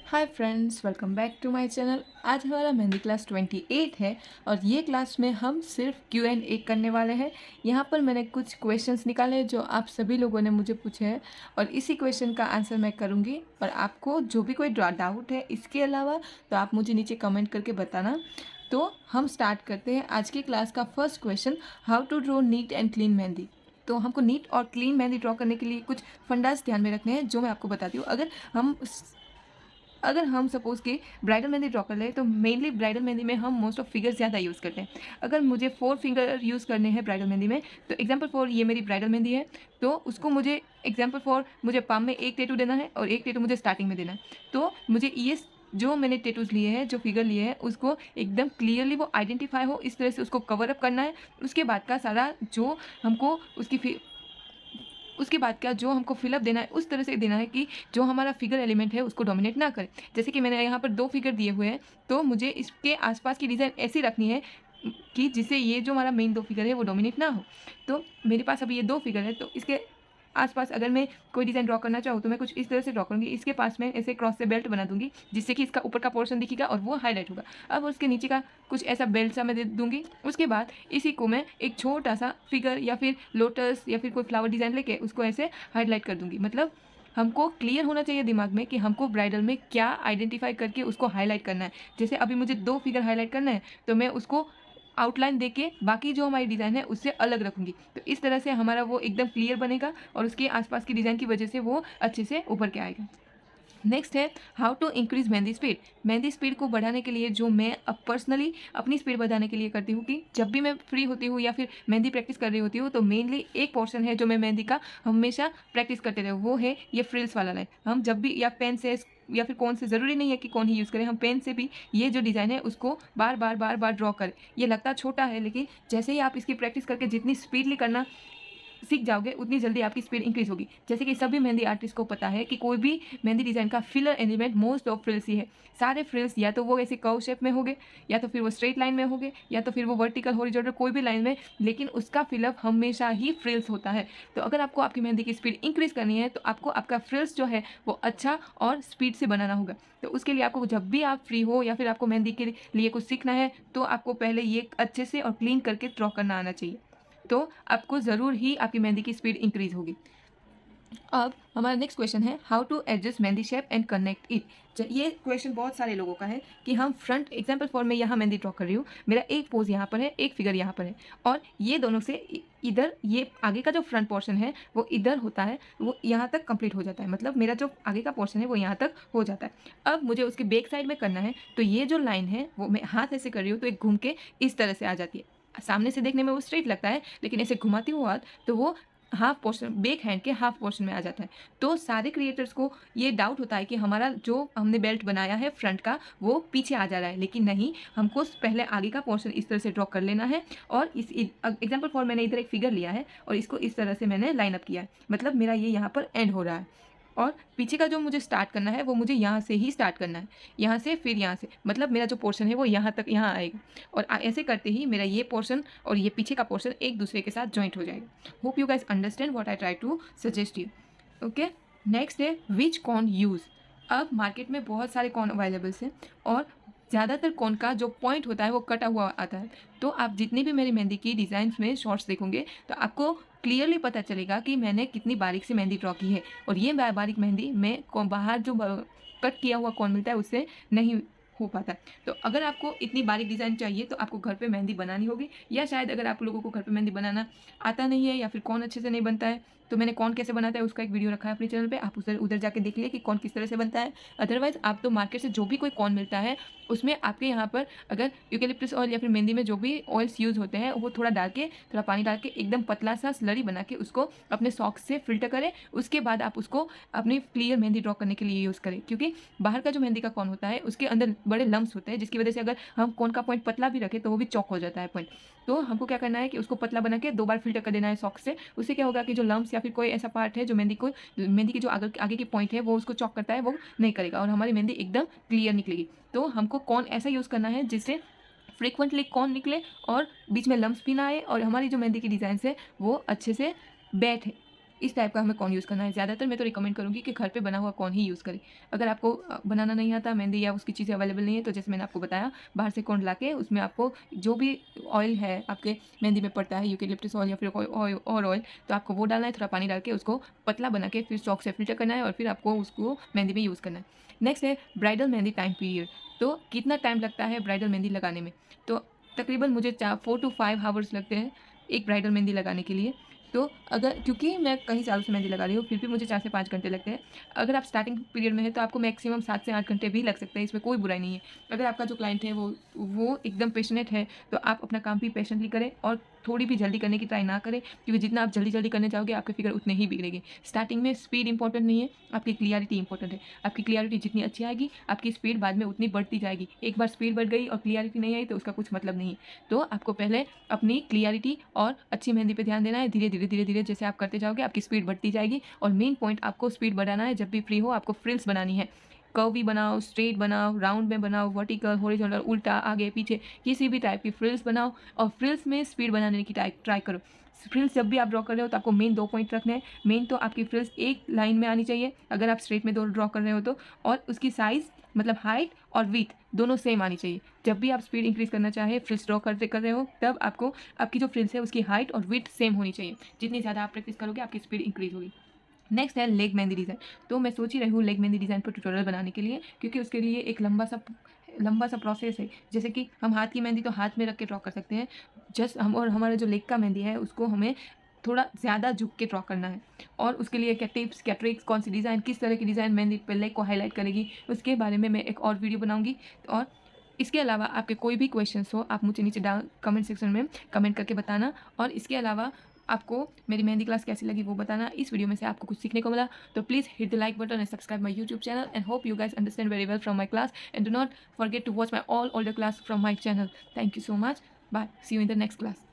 Hi friends, welcome back to my channel. आज हमारा mehndi class 28 है और ये क्लास में हम सिर्फ Q&A करने वाले हैं। यहाँ पर मैंने कुछ क्वेश्चंस निकाले हैं जो आप सभी लोगों ने मुझे पूछे हैं और इसी क्वेश्चन का आंसर मैं करूँगी। और आपको जो भी कोई डाउट है इसके अलावा तो आप मुझे नीचे कमेंट करके बताना। तो हम स्टार्ट करते हैं आज की क्लास का first question, how to draw neat and clean mehndi. तो हमको नीट और क्लीन मेहंदी ड्रॉ करने के लिए कुछ फंडास ध्यान में रखने हैं जो मैं आपको बताती हूँ। अगर हम सपोज़ कि ब्राइडल मेहंदी ड्रॉ कर लें तो मेनली ब्राइडल मेहंदी में हम मोस्ट ऑफ फिगर्स ज़्यादा यूज़ करते हैं। अगर मुझे 4 फिंगर यूज़ करने हैं ब्राइडल मेहंदी में, तो एग्जांपल फॉर ये मेरी ब्राइडल मेहंदी है, तो उसको मुझे एग्जांपल फॉर मुझे पाम में एक टैटू देना है और एक टैटू मुझे स्टार्टिंग में देना है। तो मुझे ये जो मैंने टैटूज़ लिए हैं, जो फिगर लिए हैं, उसको एकदम क्लियरली वो आइडेंटिफाई हो, इस तरह से उसको कवर अप करना है। उसके बाद का सारा जो हमको उसके बाद का जो हमको फिलअप देना है उस तरह से देना है कि जो हमारा फिगर एलिमेंट है उसको डोमिनेट ना करे। जैसे कि मैंने यहाँ पर 2 फिगर दिए हुए हैं, तो मुझे इसके आसपास की डिज़ाइन ऐसी रखनी है कि जिससे ये जो हमारा मेन 2 फिगर है वो डोमिनेट ना हो। तो मेरे पास अभी ये 2 फिगर है, तो इसके आसपास अगर मैं कोई डिज़ाइन ड्रॉ करना चाहूँ तो मैं कुछ इस तरह से ड्रॉ करूँगी। इसके पास में ऐसे क्रॉस से बेल्ट बना दूँगी जिससे कि इसका ऊपर का पोर्शन दिखेगा और वो हाईलाइट होगा। अब उसके नीचे का कुछ ऐसा बेल्ट सा मैं दे दूँगी। उसके बाद इसी को मैं एक छोटा सा फिगर या फिर लोटस या फिर कोई फ्लावर डिज़ाइन लेके उसको ऐसे हाईलाइट कर दूँगी। मतलब हमको क्लियर होना चाहिए दिमाग में कि हमको ब्राइडल में क्या आइडेंटिफाई करके उसको हाईलाइट करना है। जैसे अभी मुझे 2 फिगर हाईलाइट करना है, तो मैं उसको आउटलाइन देके बाकी जो हमारी डिज़ाइन है उससे अलग रखूँगी। तो इस तरह से हमारा वो एकदम क्लियर बनेगा और उसके आसपास की डिज़ाइन की वजह से वो अच्छे से उभर के आएगा। नेक्स्ट है how to increase mehndi speed. Mehndi speed को बढ़ाने के लिए जो मैं अब पर्सनली अपनी स्पीड बढ़ाने के लिए करती हूँ कि जब भी मैं फ्री होती हूँ या फिर मेहंदी प्रैक्टिस कर रही होती हूँ, तो मेनली एक पोर्शन है जो मैं मेहंदी का हमेशा प्रैक्टिस करते रहे, वो है ये फ्रिल्स वाला लाइन। हम जब भी या पेन से या फिर कौन से, ज़रूरी नहीं है कि कौन ही यूज़ करें, हम पेन से भी ये जो डिज़ाइन है उसको बार बार बार बार ड्रॉ करें। ये लगता छोटा है, लेकिन जैसे ही आप इसकी प्रैक्टिस करके जितनी स्पीडली करना सीख जाओगे उतनी जल्दी आपकी स्पीड इंक्रीज होगी। जैसे कि सभी मेहंदी आर्टिस्ट को पता है कि कोई भी मेहंदी डिज़ाइन का filler element most of frills ही है। सारे फ्रिल्स या तो वो ऐसे कर्व शेप में होंगे, या तो फिर वो स्ट्रेट लाइन में होंगे, या तो फिर वो वर्टिकल हॉरिजॉन्टल कोई भी लाइन में, लेकिन उसका फिलअप हमेशा ही फ्रिल्स होता है। तो अगर आपको आपकी मेहंदी की स्पीड इंक्रीज करनी है तो आपको आपका फ्रिल्स जो है वो अच्छा और स्पीड से बनाना होगा। तो उसके लिए आपको जब भी आप फ्री हो या फिर आपको मेहंदी के लिए कुछ सीखना है, तो आपको पहले ये अच्छे से और क्लीन करके ड्रॉ करना आना चाहिए। तो आपको ज़रूर ही आपकी मेहंदी की स्पीड इंक्रीज होगी। अब हमारा नेक्स्ट क्वेश्चन है how to adjust mehndi shape and connect it. ये क्वेश्चन बहुत सारे लोगों का है कि हम फ्रंट एग्जांपल फॉर मैं यहाँ मेहंदी ड्रॉ कर रही हूँ, मेरा एक पोज यहाँ पर है, एक फिगर यहाँ पर है, और ये दोनों से इधर ये आगे का जो फ्रंट पोर्शन है वो इधर होता है, वो यहाँ तक कंप्लीट हो जाता है। मतलब मेरा जो आगे का पोर्शन है वो यहाँ तक हो जाता है। अब मुझे उसके बैक साइड में करना है, तो ये जो लाइन है वो मैं हाथ ऐसे कर रही हूँ तो एक घूम के इस तरह से आ जाती है। सामने से देखने में वो स्ट्रेट लगता है, लेकिन ऐसे घुमाती हूँ हाथ तो वो हाफ पोर्शन, बैक हैंड के हाफ पोर्शन में आ जाता है। तो सारे क्रिएटर्स को ये डाउट होता है कि हमारा जो हमने बेल्ट बनाया है फ्रंट का वो पीछे आ जा रहा है, लेकिन नहीं, हमको पहले आगे का पोर्शन इस तरह से ड्रॉ कर लेना है। और इस एग्जांपल फॉर मैंने इधर एक फिगर लिया है और इसको इस तरह से मैंने लाइन अप किया है, मतलब मेरा ये यहाँ पर एंड हो रहा है और पीछे का जो मुझे स्टार्ट करना है वो मुझे यहाँ से ही स्टार्ट करना है, यहाँ से फिर यहाँ से, मतलब मेरा जो पोर्शन है वो यहाँ तक यहाँ आएगा। और ऐसे करते ही मेरा ये पोर्शन और ये पीछे का पोर्शन एक दूसरे के साथ जॉइंट हो जाएगा। Hope you guys understand what I try to suggest you. Okay, next है विच कॉर्न यूज़। अब मार्केट में बहुत सारे कॉर्न अवेलेबल्स हैं और ज़्यादातर कॉर्न का जो पॉइंट होता है वो कटा हुआ आता है। तो आप जितनी भी मेरी मेहंदी की डिज़ाइंस में शॉर्ट्स देखोगे तो आपको क्लियरली पता चलेगा कि मैंने कितनी बारीक से मेहंदी ड्रॉ की है। और ये बारीक मेहंदी में बाहर जो कट किया हुआ कॉर्न मिलता है उससे नहीं हो पाता है। तो अगर आपको इतनी बारीक डिज़ाइन चाहिए तो आपको घर पे मेहंदी बनानी होगी, या शायद अगर आप लोगों को घर पे मेहंदी बनाना आता नहीं है या फिर कौन अच्छे से नहीं बनता है, तो मैंने कौन कैसे बनाता है उसका एक वीडियो रखा है अपने चैनल पे, आप उधर जाके देख लिए कि कौन किस तरह से बनता है। अदरवाइज़ आप तो मार्केट से जो भी कोई कॉर्न मिलता है उसमें आपके यहाँ पर अगर यूकेलिप्टस ऑयल या फिर मेहंदी में जो भी ऑयल्स यूज़ होते हैं वो थोड़ा डाल के, थोड़ा पानी डाल के एकदम पतला सा स्लरी बना के उसको अपने सॉक्स से फिल्टर करें। उसके बाद आप उसको अपनी क्लियर मेहंदी ड्रॉ करने के लिए यूज़ करें, क्योंकि बाहर का जो मेहंदी का कॉर्न होता है उसके अंदर बड़े लम्स होते हैं, जिसकी वजह से अगर हम कॉर्न का पॉइंट पतला भी रखें तो वो भी चौक हो जाता है पॉइंट। तो हमको क्या करना है कि उसको पतला बना के 2 बार फिल्टर कर देना है सॉक्स से। उससे क्या होगा कि जो लम्स या फिर कोई ऐसा पार्ट है जो मेहंदी की जो आगे की पॉइंट है वो उसको चॉक करता है, वो नहीं करेगा और हमारी मेहंदी एकदम क्लियर निकलेगी। तो हमको कॉर्न ऐसा यूज़ करना है जिससे फ्रिक्वेंटली कॉर्न निकले और बीच में लम्स भी ना आए और हमारी जो मेहंदी की डिज़ाइन है वो अच्छे से बैठे। इस टाइप का हमें कॉर्न यूज़ करना है। ज़्यादातर मैं तो रिकमेंड करूँगी कि घर पे बना हुआ कॉर्न ही यूज़ करें। अगर आपको बनाना नहीं आता मेहंदी या उसकी चीज़ें अवेलेबल नहीं है, तो जैसे मैंने आपको बताया, बाहर से कॉर्न लाके उसमें आपको जो भी ऑयल है आपके मेहंदी में पड़ता है, यूकेलिप्टस ऑयल या फिर कोई और ऑयल, तो आपको वो डालना है, थोड़ा पानी डाल के उसको पतला बना के फिर चॉक से फ़िल्टर करना है और फिर आपको उसको मेहंदी में यूज़ करना है। नेक्स्ट है ब्राइडल मेहंदी टाइम पीरियड। तो कितना टाइम लगता है ब्राइडल मेहंदी लगाने में? तो तकरीबन मुझे 4 टू 5 हावर्स लगते हैं एक ब्राइडल मेहंदी लगाने के लिए। तो अगर क्योंकि मैं कई सालों से मेहंदी लगा रही हूँ, फिर भी मुझे 4 से 5 घंटे लगते हैं। अगर आप स्टार्टिंग पीरियड में हैं, तो आपको मैक्सिमम 7 से 8 घंटे भी लग सकते हैं, इसमें कोई बुराई नहीं है। अगर आपका जो क्लाइंट है वो एकदम पैशनेट है, तो आप अपना काम भी पैशनेटली करें और थोड़ी भी जल्दी करने की ट्राई ना करें, क्योंकि जितना आप जल्दी-जल्दी करने जाओगे, आपके फिगर उतने ही बिगड़ेंगे। स्टार्टिंग में स्पीड इंपॉर्टेंट नहीं है, आपकी क्लियरिटी इंपॉर्टेंट है। आपकी क्लियरिटी जितनी अच्छी आएगी, आपकी स्पीड बाद में उतनी बढ़ती जाएगी। एक बार स्पीड बढ़ गई और क्लियरिटी नहीं आई, तो उसका कुछ मतलब नहीं है। तो आपको पहले अपनी क्लियरिटी और अच्छी मेहंदी पे ध्यान देना है। धीरे-धीरे, धीरे-धीरे जैसे आप करते जाओगे, आपकी स्पीड बढ़ती जाएगी और मेन पॉइंट आपको स्पीड बढ़ाना है। जब भी फ्री हो, आपको फ्रिल्स बनानी है। कर्वी बनाओ, स्ट्रेट बनाओ, राउंड में बनाओ, वर्टिकल, हॉरिजॉन्टल, उल्टा, आगे, पीछे, किसी भी टाइप की फ्रिल्स बनाओ और फ्रिल्स में स्पीड बनाने की ट्राई करो। फ्रिल्स जब भी आप ड्रॉ कर रहे हो, तो आपको मेन 2 पॉइंट रखने हैं। मेन तो आपकी फ्रिल्स एक लाइन में आनी चाहिए, अगर आप स्ट्रेट में दो ड्रॉ कर रहे हो तो, और उसकी साइज़ मतलब हाइट और विड्थ दोनों सेम आनी चाहिए। जब भी आप स्पीड इंक्रीज़ करना चाहें, फ्रिल्स ड्रॉ करते कर रहे हो, तब आपको आपकी जो फ्रिल्स है उसकी हाइट और विड्थ सेम होनी चाहिए। जितनी ज़्यादा आप प्रैक्टिस करोगे, आपकी स्पीड इंक्रीज़ होगी। नेक्स्ट है लेग मेहंदी डिज़ाइन। तो मैं सोच ही रही हूँ लेग मेहंदी डिज़ाइन पर ट्यूटोरियल बनाने के लिए, क्योंकि उसके लिए एक लंबा सा प्रोसेस है। जैसे कि हम हाथ की मेहंदी तो हाथ में रख के ड्रॉ कर सकते हैं, जस्ट हम, और हमारा जो लेग का मेहंदी है उसको हमें थोड़ा ज़्यादा झुक के ड्रॉ करना है। और उसके लिए क्या टिप्स, क्या ट्रिक्स, कौन सी डिज़ाइन, किस तरह की डिज़ाइन मेहंदी पे लेग को हाईलाइट करेगी, उसके बारे में मैं एक और वीडियो बनाऊँगी। और इसके अलावा आपके कोई भी क्वेश्चंस हो, आप मुझे नीचे कमेंट सेक्शन में कमेंट करके बताना। और इसके अलावा आपको मेरी मेहंदी क्लास कैसी लगी वो बताना। इस वीडियो में से आपको कुछ सीखने को मिला तो please hit the like button and subscribe my YouTube channel, and hope you guys understand very well from my class, and do not forget to watch my all older class from my channel. Thank you so much. Bye, see you in the next class.